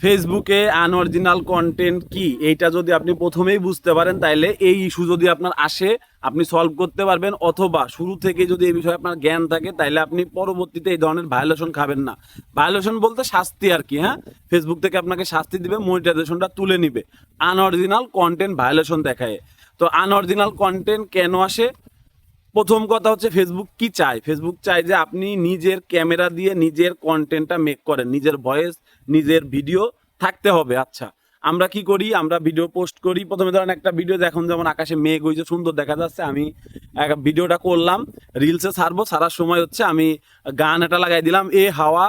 ফেসবুকে unoriginal content কি এইটা যদি আপনি প্রথমেই বুঝতে পারেন তাইলে এই ইস্যু যদি আপনার আসে আপনি সলভ করতে পারবেন, অথবা শুরু থেকে যদি এই বিষয়ে আপনার জ্ঞান থাকে তাইলে আপনি পরবর্তীতে এই ধরনের ভায়োলেশন খাবেন না। ভায়োলেশন বলতে শাস্তি আর কি, হ্যাঁ, ফেসবুক থেকে আপনাকে শাস্তি দিবে, মনিটাইজেশনটা তুলে নিবে আনঅরিজিনাল কন্টেন্ট ভায়োলেশন দেখায়। তো আনঅরিজিনাল কন্টেন্ট কেন আসে? প্রথম কথা হচ্ছে ফেসবুক কি চায়? ফেসবুক চায় যে আপনি নিজের ক্যামেরা দিয়ে নিজের কন্টেন্টটা মেক করেন, নিজের ভয়েস নিজের ভিডিও থাকতে হবে। আচ্ছা, আমরা কি করি? আমরা ভিডিও পোস্ট করি। প্রথমে ধরেন একটা ভিডিও, এখন যেমন আকাশে মেঘ হয়েছে, সুন্দর দেখা যাচ্ছে, আমি ভিডিওটা করলাম, রিলসে ছাড়বো, ছাড়ার সময় হচ্ছে আমি গান এটা লাগাই দিলাম, এ হাওয়া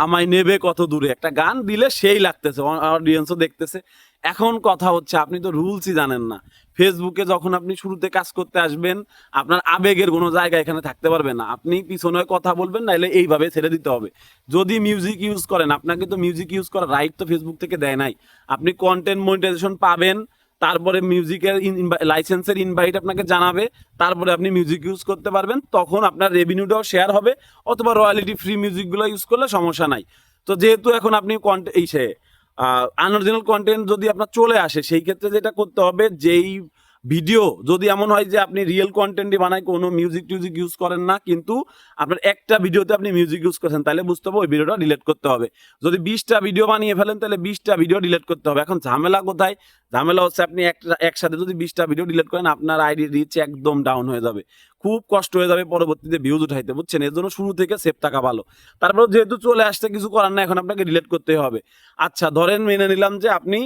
আমায় নেবে কত দূরে, একটা গান দিলে সেই লাগতেছে, অডিয়েন্সও দেখতেছে। এখন কথা হচ্ছে আপনি তো রুলসই জানেন না। ফেসবুকে যখন আপনি শুরুতে কাজ করতে আসবেন আপনার আবেগের কোনো জায়গা এখানে থাকতে পারবে না, আপনি পিছনে কথা বলবেন, নাইলে এইভাবে ছেড়ে দিতে হবে। যদি মিউজিক ইউজ করেন, আপনাকে তো মিউজিক ইউজ করার রাইট তো ফেসবুক থেকে দেয় নাই। আপনি কন্টেন্ট মনিটাইজেশন পাবেন, তারপরে মিউজিকের লাইসেন্সের ইনভাইট আপনাকে জানাবে, তারপরে আপনি মিউজিক ইউজ করতে পারবেন, তখন আপনার রেভিনিউটাও শেয়ার হবে, অথবা রয়্যালিটি ফ্রি মিউজিকগুলো ইউজ করলে সমস্যা নাই। তো যেহেতু এখন আপনি আনঅরিজিনাল কন্টেন্ট যদি আপনার চলে আসে, সেই ক্ষেত্রে যেটা করতে হবে, যেই ভিডিও যদি এমন হয় যে আপনি রিয়েল কন্টেন্টই বানায়, কোনো মিউজিক টিউজিক ইউজ করেন না, কিন্তু আপনার একটা ভিডিওতে আপনি মিউজিক ইউজ করছেন, তাহলে বুঝতে হবে ওই ভিডিওটা ডিলিট করতে হবে। যদি 20টা ভিডিও বানিয়ে ফেলেন তাহলে 20টা ভিডিও ডিলিট করতে হবে। এখন ঝামেলা কোথায়? ঝামেলা হচ্ছে আপনি একসাথে যদি 20টা ভিডিও ডিলিট করেন আপনার আইডি রিচ একদম ডাউন হয়ে যাবে, খুব কষ্ট হয়ে যাবে পরবর্তীতে ভিউজ উঠাইতে, বুঝছেন? এর জন্য শুরু থেকে সেফ থাকা ভালো। তারপর যেহেতু চলে আসছে, কিছু করার না, এখন আপনাকে ডিলিট করতে হবে। আচ্ছা, ধরেন মেনে নিলাম যে আপনি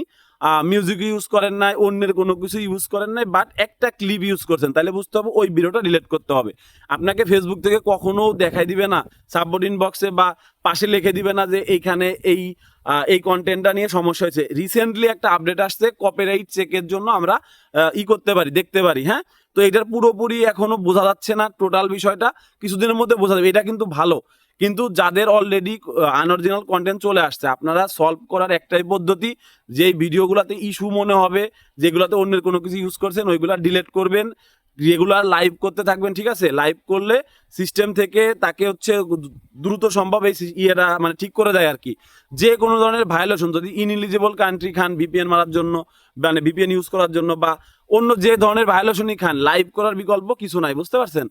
মিউজিক ইউজ করেন নাই, অন্যের কোনো কিছু ইউজ করেন নাই, বাট একটা ক্লিপ ইউজ করছেন, তাহলে বুঝতে হবে ওই ভিডিওটা ডিলিট করতে হবে। আপনাকে ফেসবুক থেকে কখনো দেখাই দিবে না, সাবমিট বক্সে বা পাশে লিখে দিবে না যে এইখানে এই কন্টেন্টটা নিয়ে সমস্যা হয়েছে। রিসেন্টলি একটা আপডেট আসছে, কপিরাইট চেকের জন্য আমরা করতে পারি, দেখতে পারি, হ্যাঁ। তো এটার পুরোপুরি এখনো বোঝা যাচ্ছে না টোটাল বিষয়টা, কিছুদিনের মধ্যে বোঝা যাবে। এটা কিন্তু ভালো, কিন্তু যাদের অলরেডি আনঅরিজিনাল কন্টেন্ট চলে আসছে, আপনারা সলভ করার একটাই পদ্ধতি, যেই ভিডিওগুলোতে ইস্যু মনে হবে, যেগুলোতে অন্যের কোনো কিছু ইউজ করছেন, ওইগুলা ডিলিট করবেন, রেগুলার লাইভ করতে থাকবেন, ঠিক আছে? লাইভ করলে সিস্টেম থেকে তাকে হচ্ছে দ্রুত সম্ভব এই ইয়েটা মানে ঠিক করে দেয় আর কি। যে কোনো ধরনের ভায়োলেশন যদি ইনএলিজিবল কান্ট্রি খান ভিপিএন মারার জন্য, মানে ভিপিএন ইউজ করার জন্য, বা অন্য যে ধরনের ভায়োলেশনই খান, লাইভ করার বিকল্প কিছু নাই, বুঝতে পারছেন?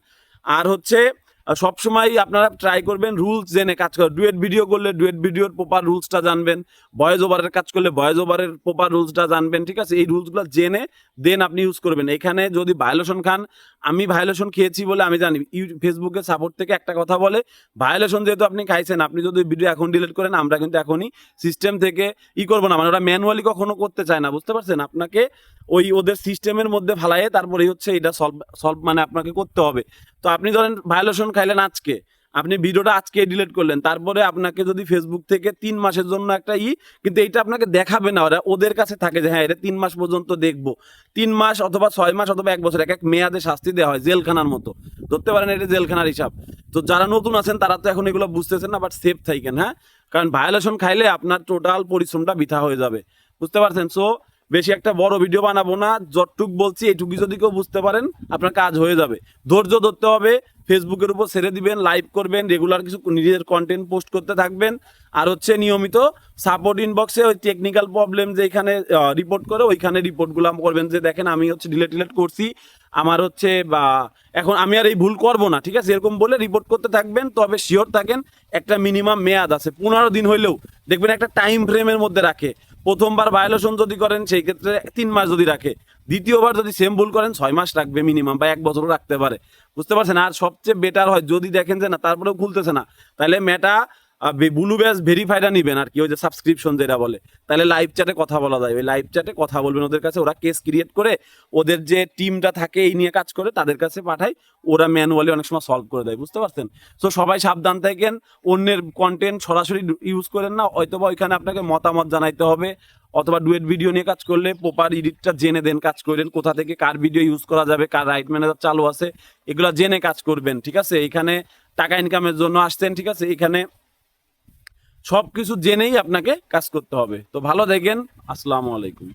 আর হচ্ছে সবসময় আপনারা ট্রাই করবেন রুলস জেনে কাজ করেন। ডুয়েট ভিডিও করলে ডুয়েট ভিডিওর প্রপার রুলসটা জানবেন, ভয়েস ওভারের কাজ করলে ভয়েস ওভারের প্রপার রুলসটা জানবেন, ঠিক আছে? এই রুলসগুলো জেনে দেন আপনি ইউজ করবেন। এখানে যদি ভায়োলেশন খান, আমি ভায়োলেশন খেয়েছি বলে আমি জানি, ফেসবুকের সাপোর্ট থেকে একটা কথা বলে, ভায়োলেশন যেহেতু আপনি খাইছেন, আপনি যদি ভিডিও এখন ডিলিট করেন, আমরা কিন্তু এখনই সিস্টেম থেকে করবো না, মানে ওরা ম্যানুয়ালি কখনো করতে চায় না, বুঝতে পারছেন? আপনাকে ওদের সিস্টেমের মধ্যে ফালাইয়ে তারপরে হচ্ছে এটা সলভ মানে আপনাকে করতে হবে। তো আপনি ধরেন ভায়োলেশন খাইলেন আজকে, আপনি ভিডিওটা আজকে ডিলিট করলেন, তারপরে আপনাকে যদি ফেসবুক থেকে 3 মাসের জন্য একটা কিন্তু এইটা আপনাকে দেখাবে না, ওরা ওদের কাছে থাকে যে হ্যাঁ এটা 3 মাস পর্যন্ত দেখবো, 3 মাস অথবা 6 মাস অথবা 1 বছর, এক মেয়াদে শাস্তি দেওয়া হয়, জেলখানার মতো ধরতে পারেন, এটা জেলখানার হিসাব। তো যারা নতুন আছেন তারা তো এখন এগুলো বুঝতেছেন না, বাট সেফ থাকেন, হ্যাঁ, কারণ ভায়োলেশন খাইলে আপনার টোটাল পরিশ্রমটা বৃথা হয়ে যাবে, বুঝতে পারছেন? সো বেশি একটা বড় ভিডিও বানাবো না, যতটুক বলছি এইটুকু যদি কেউ বুঝতে পারেন আপনার কাজ হয়ে যাবে। ধৈর্য ধরতে হবে, ফেসবুকের উপর ছেড়ে দিবেন, লাইভ করবেন, রেগুলার কিছু নিজের কন্টেন্ট পোস্ট করতে থাকবেন, আর হচ্ছে নিয়মিত সাপোর্ট ইনবক্সে ওই টেকনিক্যাল প্রবলেম যে এখানে রিপোর্ট করে ওইখানে রিপোর্টগুলো করবেন, যে দেখেন আমি হচ্ছে ডিলেট করছি, আমার হচ্ছে বা এখন আমি আর এই ভুল করবো না, ঠিক আছে? এরকম বলে রিপোর্ট করতে থাকবেন। তবে শিওর থাকেন একটা মিনিমাম মেয়াদ আছে, 15 দিন হইলেও দেখবেন একটা টাইম ফ্রেমের মধ্যে রাখে। প্রথমবার ভায়োলেশন যদি করেন সেই ক্ষেত্রে 3 মাস যদি রাখে, দ্বিতীয়বার যদি সেম ভুল করেন 6 মাস রাখবে মিনিমাম, বা 1 বছরও রাখতে পারে, বুঝতে পারছেন? আর সবচেয়ে বেটার হয় যদি দেখেন যে না তারপরেও খুলতেছে না, তাহলে মেটা ব্লু ব্যাজ ভেরিফাইডা নিবেন আর কি, ওই যে সাবস্ক্রিপশন যেটা বলে, তাহলে লাইভ চ্যাটে কথা বলা যায়, ওই লাইভ চ্যাটে কথা বলবেন ওদের কাছে, ওরা কেস ক্রিয়েট করে ওদের যে টিমটা থাকে এই নিয়ে কাজ করে তাদের কাছে পাঠায়, ওরা ম্যানুয়ালি অনেক সময় সলভ করে দেয়, বুঝতে পারছেন? সো সবাই সাবধান থাকেন, অন্যের কন্টেন্ট সরাসরি ইউজ করেন না, হয়তোবা ওইখানে আপনাকে মতামত জানাইতে হবে, অথবা ডুয়েট ভিডিও নিয়ে কাজ করলে প্রপার এডিটটা জেনে দেন কাজ করেন, কোথা থেকে কার ভিডিও ইউজ করা যাবে, কার রাইট ম্যানেজার চালু আছে, এগুলো জেনে কাজ করবেন, ঠিক আছে? এখানে টাকা ইনকামের জন্য আসছেন, ঠিক আছে? এখানে সবকিছু জেনেই আপনাকে কাজ করতে হবে। তো ভালো দেখেন, আসসালামু আলাইকুম।